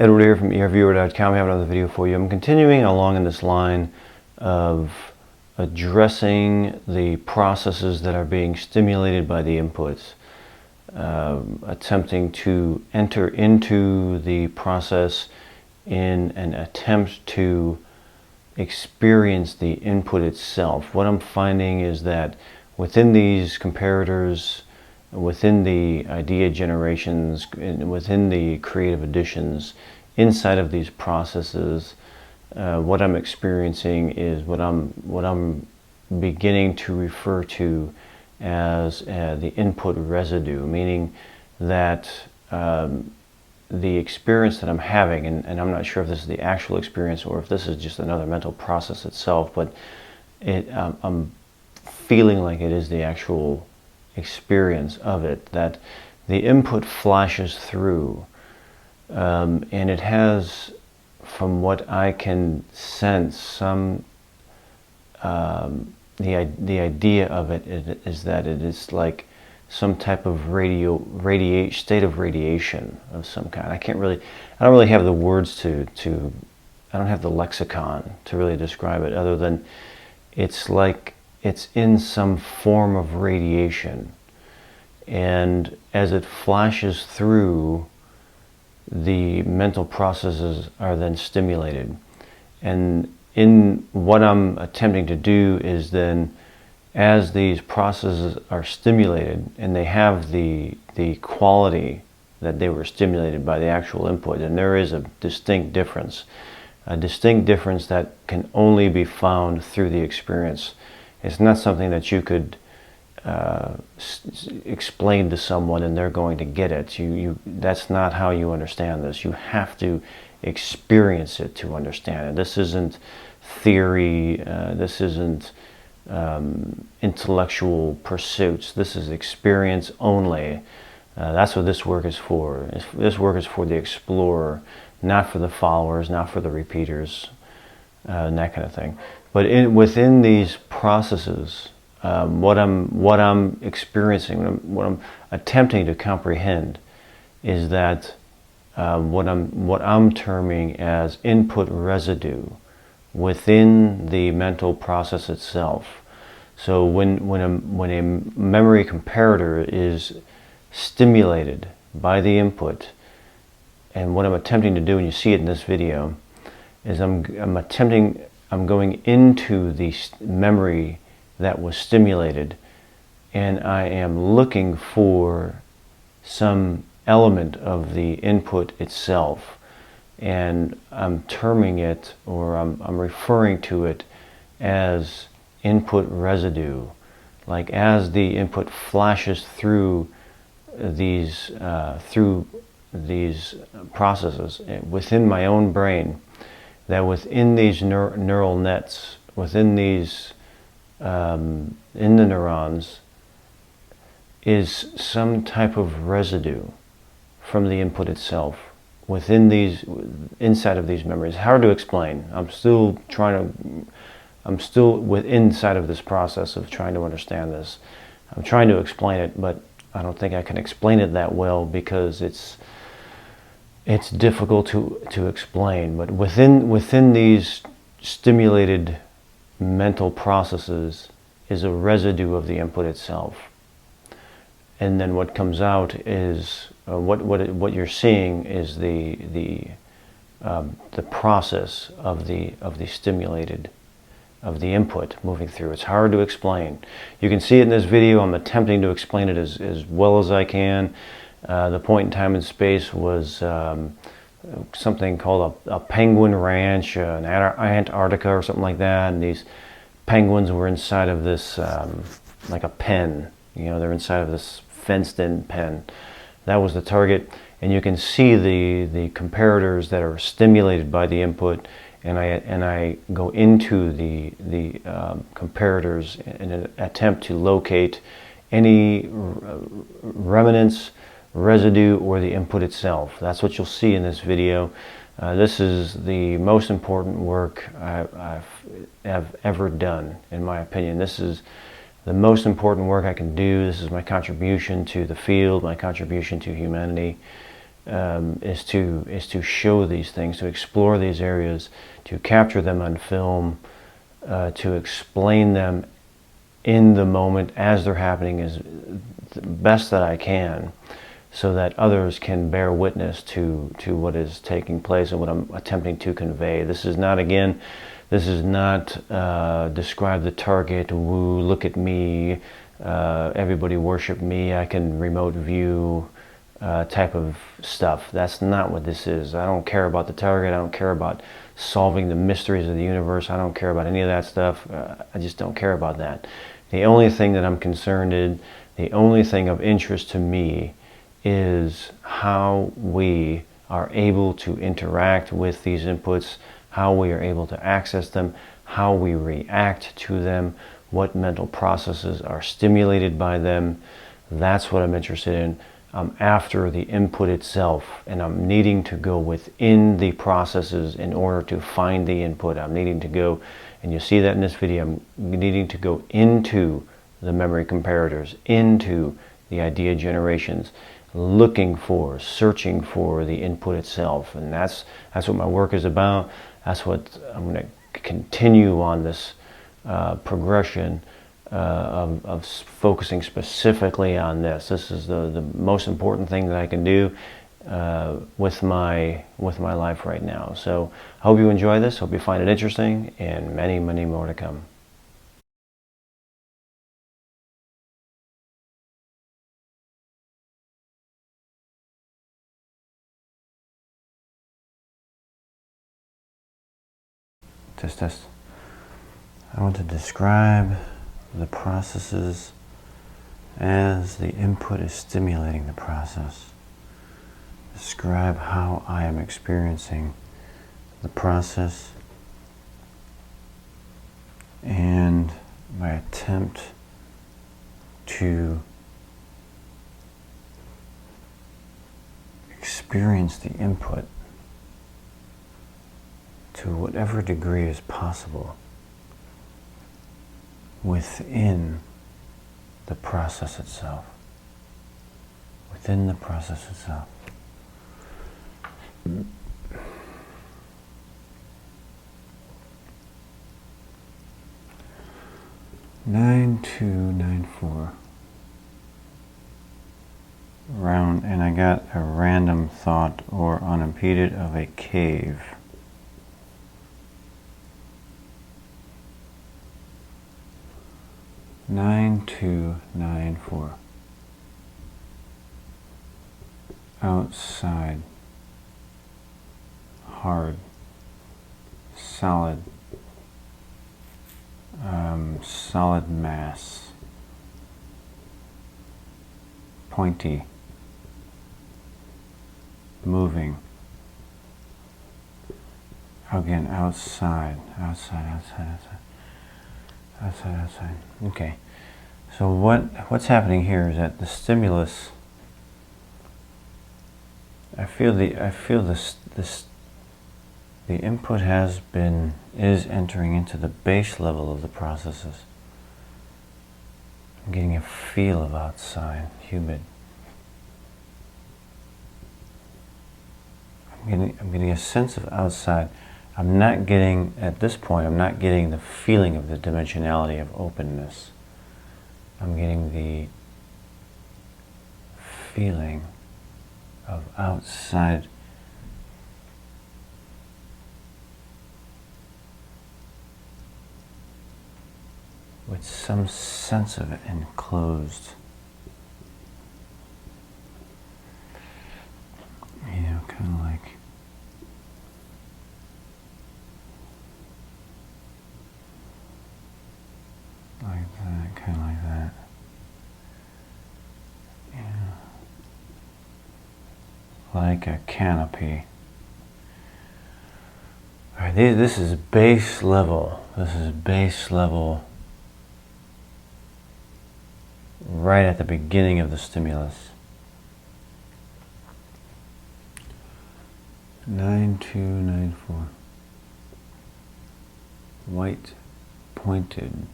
Edward here from eRviewer.com. I have another video for you. I'm continuing along in this line of addressing the processes that are being stimulated by the inputs, attempting to enter into the process in an attempt to experience the input itself. What I'm finding is that within these comparators, within the idea generations, within the creative additions, inside of these processes, what I'm experiencing is what I'm beginning to refer to as the input residue, meaning that the experience that I'm having, and I'm not sure if this is the actual experience or if this is just another mental process itself, but I'm feeling like it is the actual experience of it, that the input flashes through, and it has, from what I can sense, some the idea of it is that it is like some type of state of radiation of some kind. I don't really have the words I don't have the lexicon to really describe it, other than it's like it's in some form of radiation, and as it flashes through, the mental processes are then stimulated. And in what I'm attempting to do is then, as these processes are stimulated and they have the quality that they were stimulated by the actual input, and there is a distinct difference that can only be found through the experience. It's not something that you could explain to someone and they're going to get it. That's not how you understand this. You have to experience it to understand it. This isn't theory. This isn't intellectual pursuits. This is experience only. That's what this work is for. This work is for the explorer, not for the followers, not for the repeaters, and that kind of thing. But within these processes, what I'm experiencing, what I'm attempting to comprehend, is that what I'm terming as input residue within the mental process itself. So when a memory comparator is stimulated by the input, and what I'm attempting to do, and you see it in this video, is I'm going into the memory that was stimulated, and I am looking for some element of the input itself, and I'm terming it, or I'm referring to it as input residue. Like, as the input flashes through these processes within my own brain, that within these neural nets, within these in the neurons, is some type of residue from the input itself inside of these memories. Hard to explain. I'm still inside of this process of trying to understand this. I'm trying to explain it, but I don't think I can explain it that well, because it's difficult to explain. But within these stimulated mental processes is a residue of the input itself, and then what comes out is what you're seeing is the process of the stimulated, of the input moving through. It's hard to explain. You can see it in this video. I'm attempting to explain it as well as I can. The point in time and space was something called a penguin ranch in Antarctica or something like that, and these penguins were inside of this like a pen. They're inside of this fenced-in pen. That was the target, and you can see the comparators that are stimulated by the input, and I go into the comparators in an attempt to locate any remnants, residue, or the input itself. That's what you'll see in this video. This is the most important work I've ever done, in my opinion. This is the most important work I can do. This is my contribution to the field, my contribution to humanity. is to show these things, to explore these areas, to capture them on film, to explain them in the moment as they're happening as the best that I can, so that others can bear witness to what is taking place and what I'm attempting to convey. This is not, again, this is not describe the target, woo, look at me, everybody worship me, I can remote view type of stuff. That's not what this is. I don't care about the target. I don't care about solving the mysteries of the universe. I don't care about any of that stuff. I just don't care about that. The only thing that I'm concerned in, the only thing of interest to me, is how we are able to interact with these inputs, how we are able to access them, how we react to them, what mental processes are stimulated by them. That's what I'm interested in. I'm after the input itself, and I'm needing to go within the processes in order to find the input. I'm needing to go, and you see that in this video, I'm needing to go into the memory comparators, into the idea generations, looking for, searching for the input itself. And that's what my work is about. That's what I'm going to continue on, this progression of focusing specifically on this. This is the most important thing that I can do with my life right now. So I hope you enjoy this. Hope you find it interesting, and many, many more to come. Test. I want to describe the processes as the input is stimulating the process. Describe how I am experiencing the process, and my attempt to experience the input to whatever degree is possible within the process itself. Within the process itself. Nine two nine four. Round, and I got a random thought, or unimpeded, of a cave. 9294. Outside, hard, solid, solid mass, pointy, moving. Again, outside. Okay. So what's happening here is that the stimulus, I feel the input is entering into the base level of the processes. I'm getting a feel of outside, humid. I'm getting a sense of outside. I'm not getting, at this point, I'm not getting the feeling of the dimensionality of openness. I'm getting the feeling of outside. With some sense of it enclosed. You know, kind of like that, kind of like that. Yeah. Like a canopy. All right, this is base level. This is base level. Right at the beginning of the stimulus. 9294. White, pointed,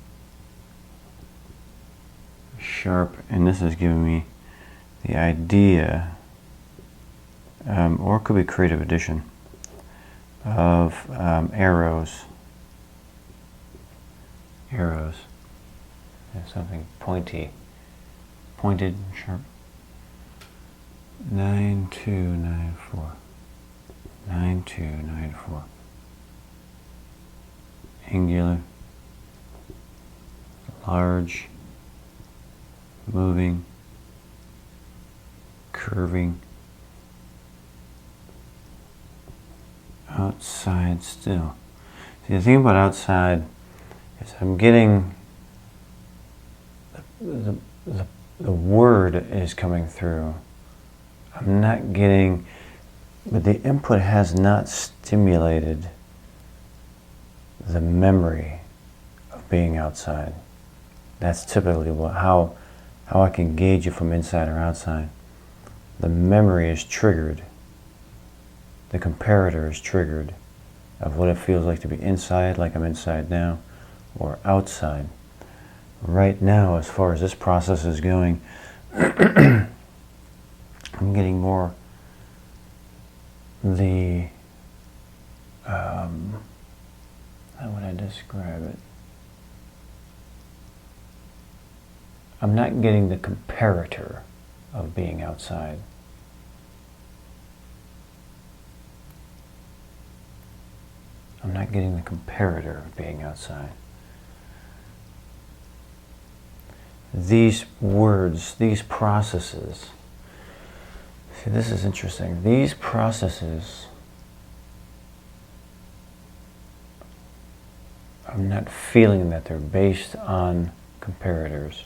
sharp, and this is giving me the idea or it could be creative addition of arrows. Arrows. There's something pointed, sharp. 9294. 9294. Angular. Large. Moving. Curving. Outside still. See, the thing about outside is I'm getting the word is coming through. I'm not getting, but the input has not stimulated the memory of being outside. That's typically how I can gauge it from inside or outside. The memory is triggered. The comparator is triggered of what it feels like to be inside, like I'm inside now, or outside. Right now, as far as this process is going, I'm getting more the, how would I describe it? I'm not getting the comparator of being outside. I'm not getting the comparator of being outside. These words, these processes, see, this is interesting. These processes, I'm not feeling that they're based on comparators.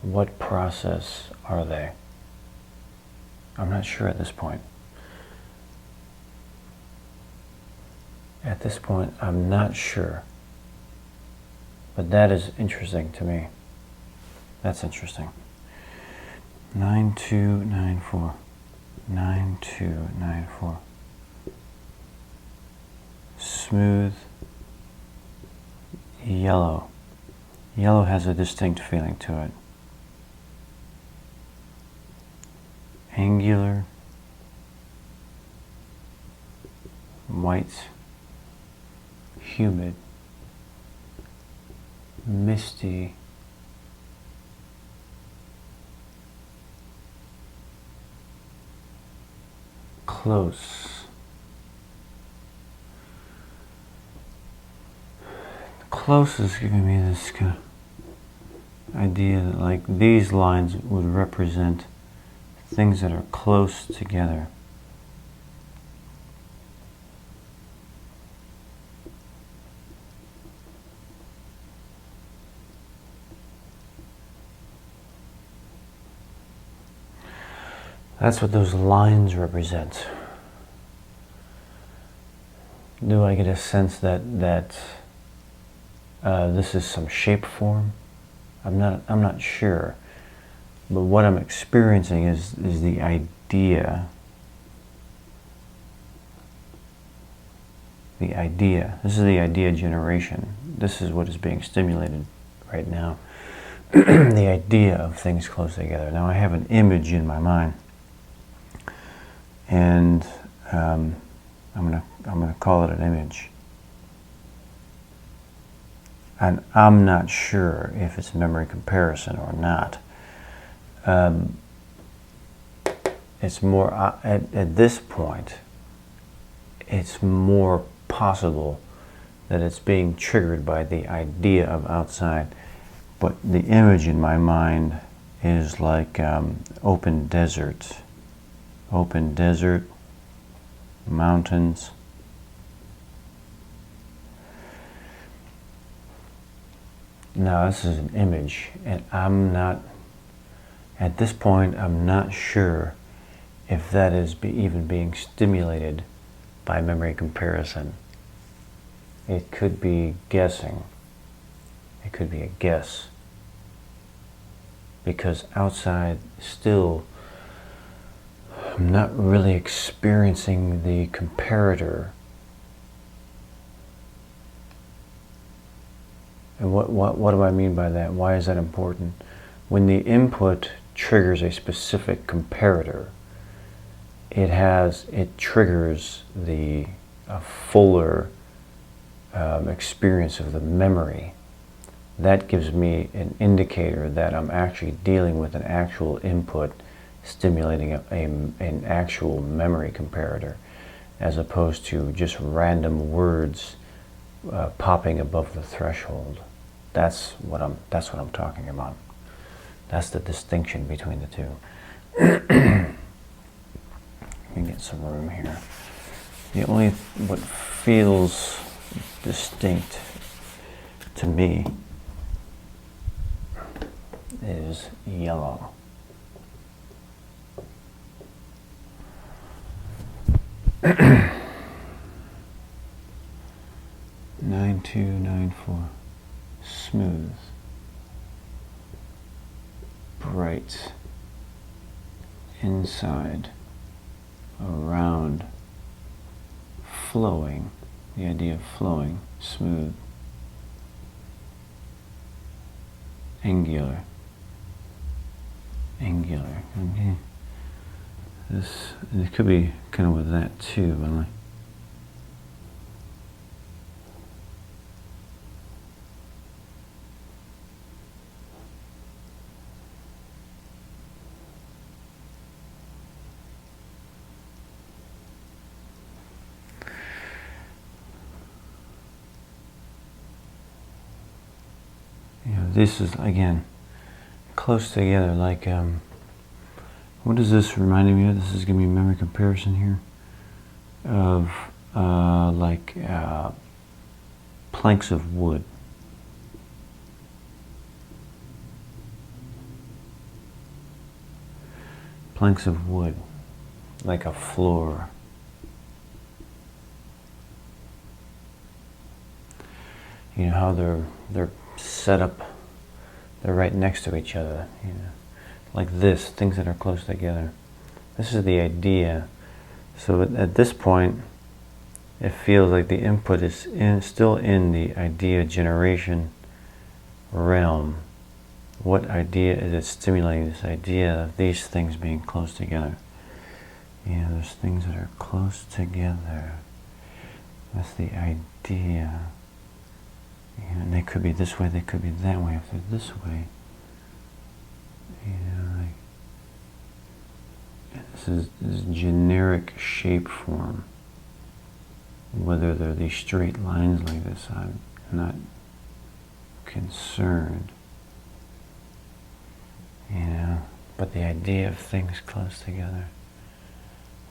What process are they? I'm not sure at this point. At this point, I'm not sure. But that is interesting to me. That's interesting. 9294. 9294. Smooth. Yellow. Yellow has a distinct feeling to it. Angular. White. Humid. Misty. Close. Close is giving me this kind of idea that like these lines would represent things that are close together. That's what those lines represent. Do I get a sense that this is some shape form? I'm not sure. But what I'm experiencing is the idea. The idea. This is the idea generation. This is what is being stimulated right now. The idea of things close together. Now I have an image in my mind. And I'm gonna call it an image, and I'm not sure if it's memory comparison or not. It's more at this point. It's more possible that it's being triggered by the idea of outside, but the image in my mind is like open desert. Open desert, mountains. Now this is an image, and I'm not, at this point, I'm not sure if that is even being stimulated by memory comparison. It could be guessing. It could be a guess. Because outside still, I'm not really experiencing the comparator. And what do I mean by that? Why is that important? When the input triggers a specific comparator, it triggers the fuller experience of the memory. That gives me an indicator that I'm actually dealing with an actual input stimulating an actual memory comparator, as opposed to just random words popping above the threshold. That's what I'm talking about. That's the distinction between the two. Let me get some room here. The only what feels distinct to me is yellow. Nine two nine four, smooth, bright, inside, around, flowing. The idea of flowing, smooth, angular. Okay. It could be kind of with that too, but like, this is again close together, like what is this reminding me of? This is giving me a memory comparison here of planks of wood. Planks of wood, like a floor. You know how they're set up, they're right next to each other, you know, like this, things that are close together. This is the idea. So at this point, it feels like the input is still in the idea generation realm. What idea is it stimulating? This idea of these things being close together. You know, there's things that are close together. That's the idea. And they could be this way, they could be that way. If they're this way, you know, like this generic shape form. Whether they're these straight lines like this, I'm not concerned. You know, but the idea of things close together,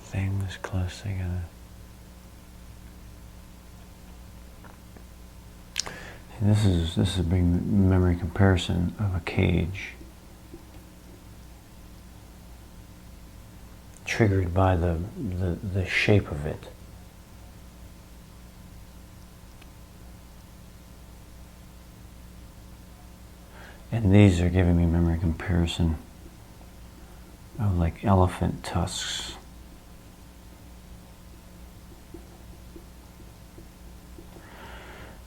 things close together. This is a big memory comparison of a cage, triggered by the shape of it. And these are giving me memory comparison of like elephant tusks.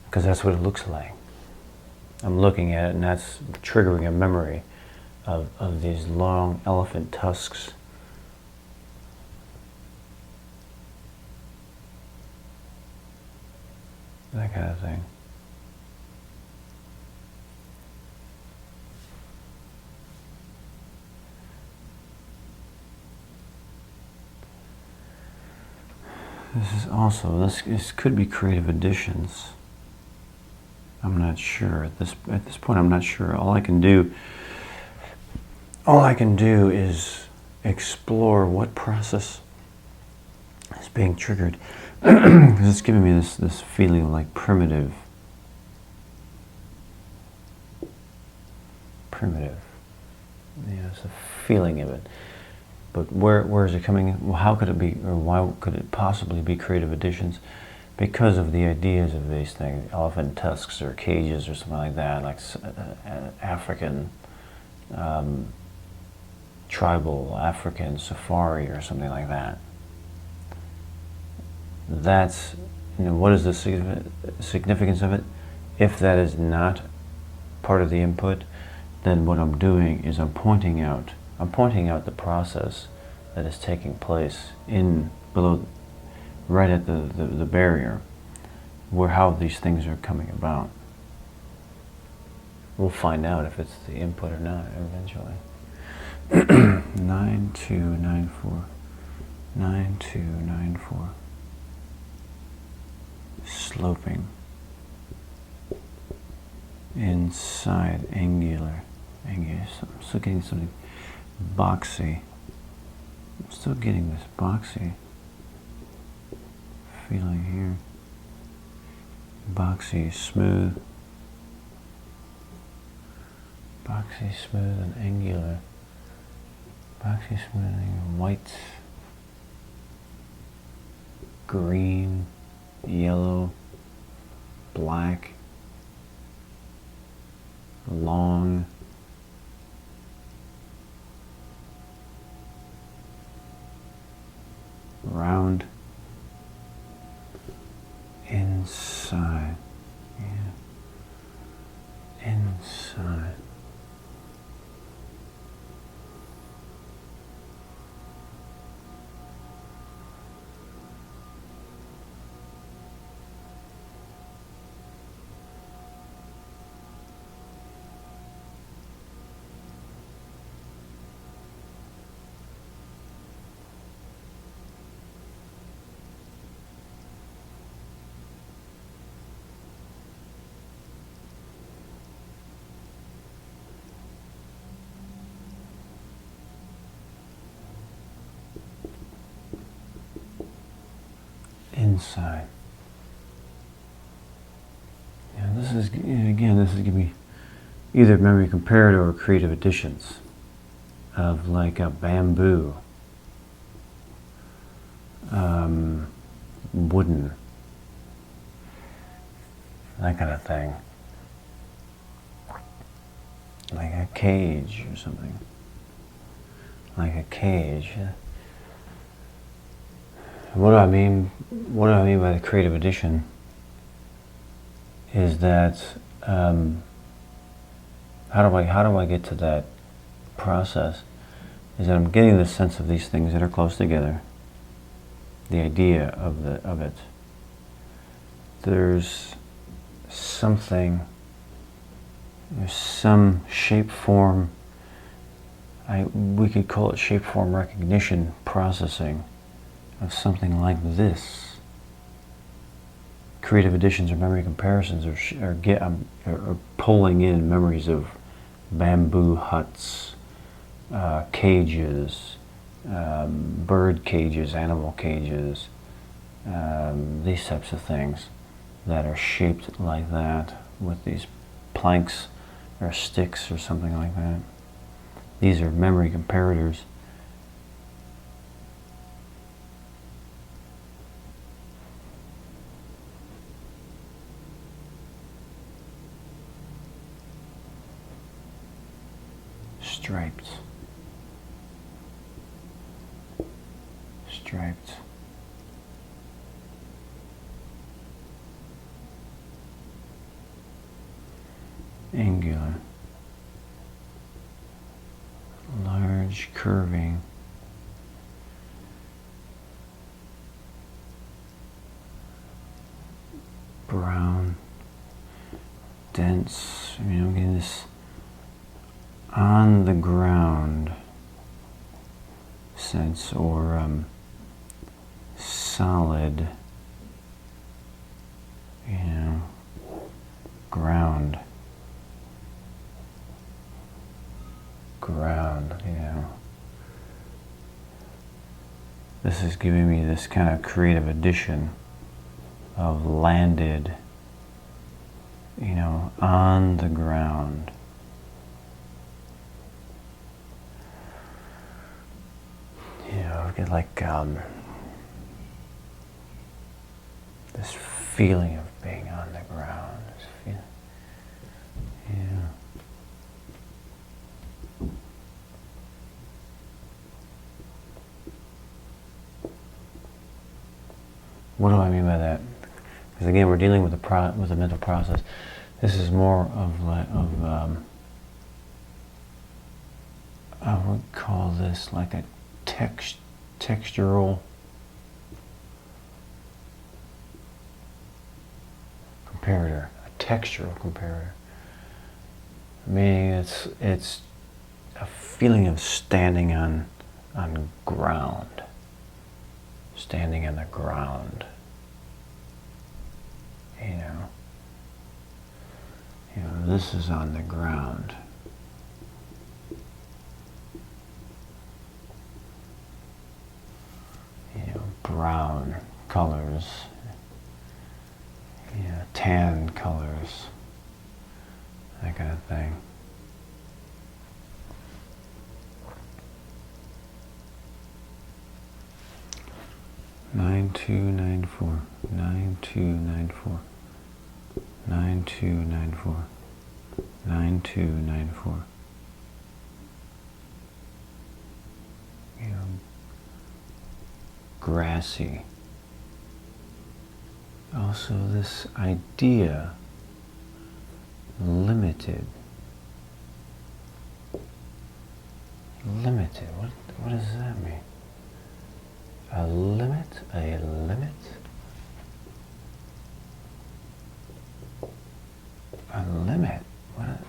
Because that's what it looks like. I'm looking at it and that's triggering a memory of these long elephant tusks. That kind of thing. This is also, this could be creative additions. I'm not sure at this point. I'm not sure. All I can do is explore what process is being triggered, because it's giving me this feeling of like primitive. Yeah, it's a feeling of it. But where is it coming? Well, how could it be, or why could it possibly be creative additions? Because of the ideas of these things, elephant tusks or cages or something like that, like African, tribal African safari or something like that. That's, you know, what is the significance of it? If that is not part of the input, then what I'm doing is I'm pointing out the process that is taking place in below, right at the barrier, where how these things are coming about. We'll find out if it's the input or not eventually. 9294, 9294, sloping, inside, angular. I'm still getting something boxy. I'm still getting this boxy feeling here. Boxy, smooth. Boxy, smooth, and angular. Boxy, smooth, and angular. White, green, yellow, black, long, round, inside, yeah, inside. Inside. Yeah, this is, again, this is going to be either memory comparative or creative additions of like a bamboo, wooden, that kind of thing. Like a cage or something. Like a cage. What do I mean? What do I mean by the creative addition? Is that how do I get to that process? Is that I'm getting the sense of these things that are close together. The idea of it. There's something. There's some shape form. We could call it shape form recognition processing of something like this. Creative additions or memory comparisons are pulling in memories of bamboo huts, cages, bird cages, animal cages, these types of things that are shaped like that with these planks or sticks or something like that. These are memory comparators. Striped. Striped. Angular. Large, curving. Brown. Dense. I'm getting this on the ground sense, or solid, ground, This is giving me this kind of creative addition of landed, on the ground. Get like this feeling of being on the ground. This feeling, What do I mean by that? Because again, we're dealing with a mental process. This is more of I would call this like a textural comparator, a textural comparator, meaning it's a feeling of standing on ground, standing on the ground, you know, this is on the ground. Brown colors, tan colors, that kind of thing. Nine two nine four 9294 9294 9294. Grassy. Also, this idea, limited. Limited. What does that mean? A limit? A limit? A limit? What?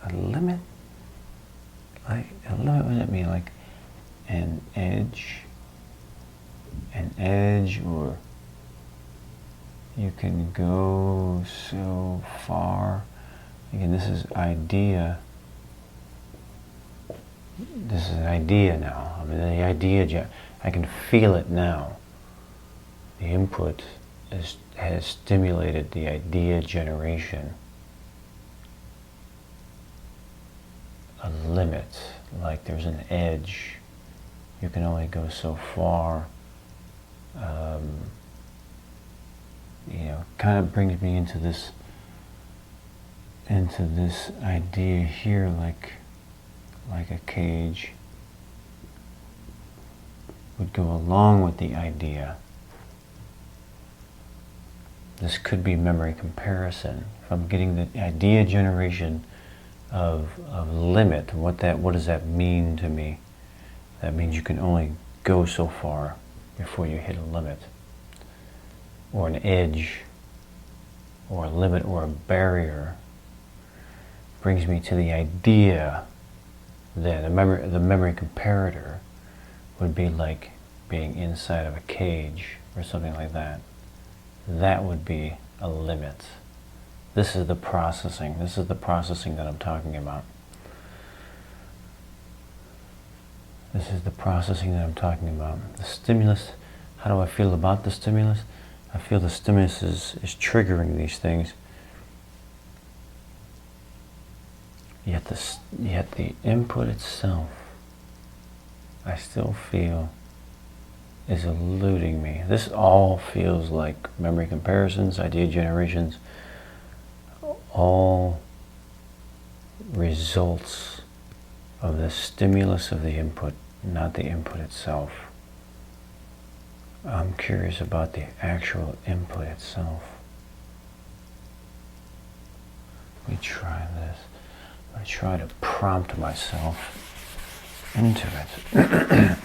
A limit? Like a limit? What does that mean? Like an edge? An edge, or you can go so far. Again, this is idea. This is an idea now. I mean, the idea, I can feel it now. The input has stimulated the idea generation. A limit, like there's an edge. You can only go so far. Kind of brings me into this idea here, like a cage would go along with the idea. This could be memory comparison. If I'm getting the idea generation of limit, what does that mean to me? That means you can only go so far before you hit a limit, or an edge, or a limit, or a barrier. Brings me to the idea. Then the memory comparator would be like being inside of a cage or something like that. That would be a limit. This is the processing. This is the processing that I'm talking about. This is the processing that I'm talking about. The stimulus, how do I feel about the stimulus? I feel the stimulus is triggering these things. Yet the input itself, I still feel, is eluding me. This all feels like memory comparisons, idea generations, all results of the stimulus of the input, not the input itself. I'm curious about the actual input itself. Let me try this. I try to prompt myself into it.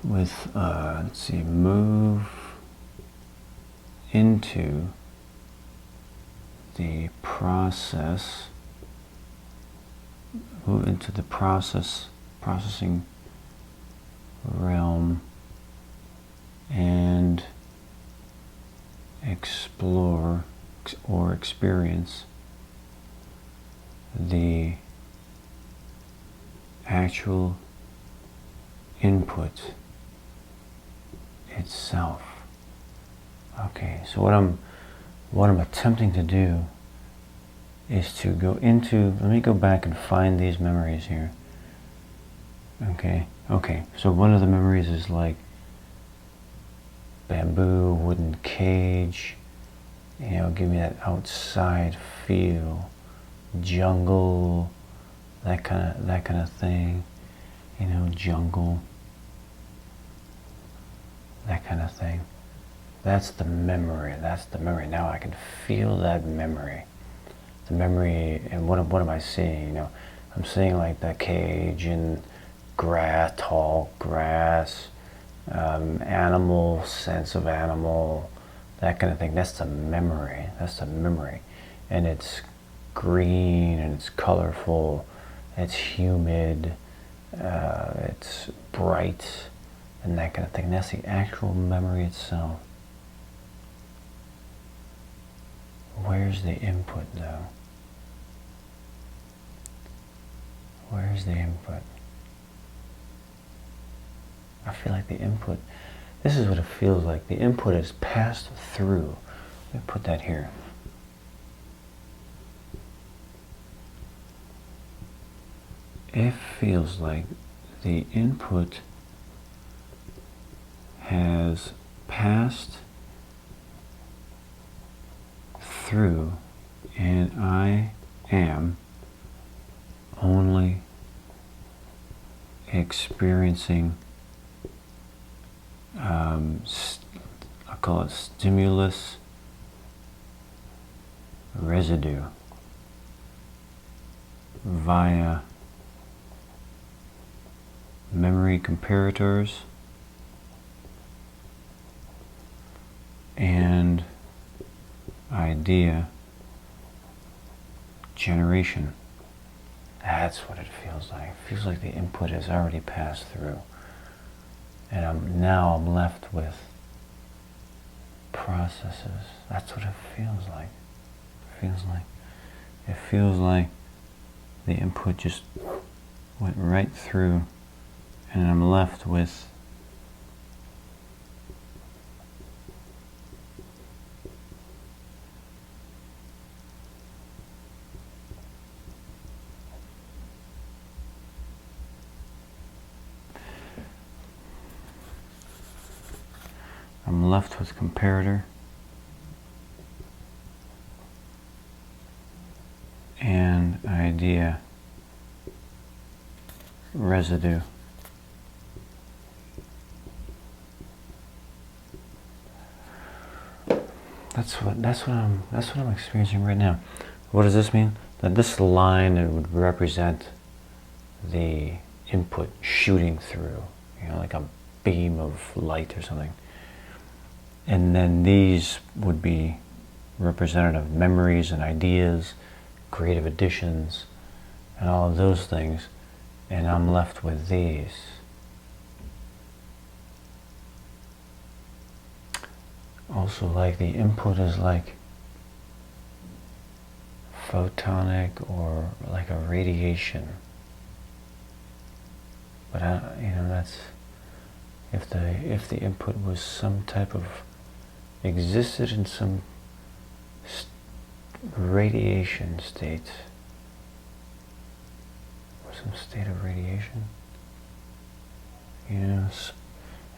With, let's see, move into the process, move into the processing realm, and explore or experience the actual input itself. Okay, so what I'm attempting to do is to go into, let me go back and find these memories here. Okay, so one of the memories is like bamboo, wooden cage, give me that outside feel, jungle, that kind of thing, jungle, that kind of thing. That's the memory. Now I can feel that memory. The memory, and what am I seeing? I'm seeing like that cage and grass, tall grass, animal, sense of animal, that kind of thing. That's the memory. That's the memory. And it's green and it's colorful. It's humid. It's bright and that kind of thing. That's the actual memory itself. Where's the input though? Where's the input? I feel like the input, this is what it feels like. The input is passed through. Let me put that here. It feels like the input has passed through, and I am only experiencing, I call it stimulus residue via memory comparators and idea generation. That's what it feels like. It feels like the input has already passed through. And I'm left with processes. That's what it feels like. It feels like the input just went right through, and I'm left with comparator and idea residue. That's what I'm experiencing right now. What does this mean? That this line, it would represent the input shooting through, like a beam of light or something. And then these would be representative memories and ideas, creative additions, and all of those things. And I'm left with these. Also, like the input is like photonic or like a radiation. But that's if the input was some type of existed in some radiation state, or some state of radiation.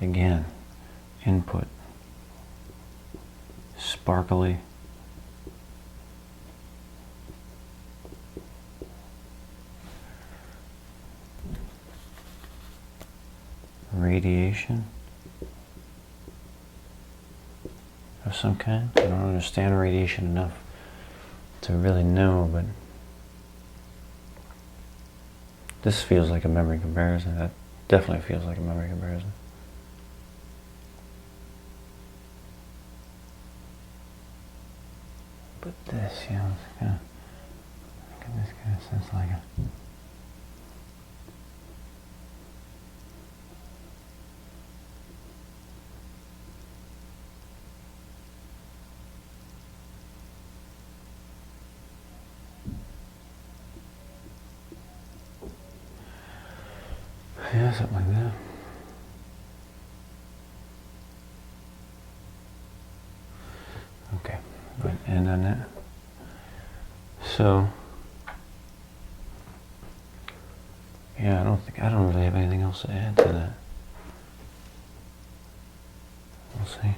Again, input, sparkly, radiation of some kind. I don't understand radiation enough to really know, but this feels like a memory comparison. That definitely feels like a memory comparison. But this, it's kind of, this kind of sense like a something like that. Okay, go ahead and end on that. So, yeah, I don't really have anything else to add to that. We'll see.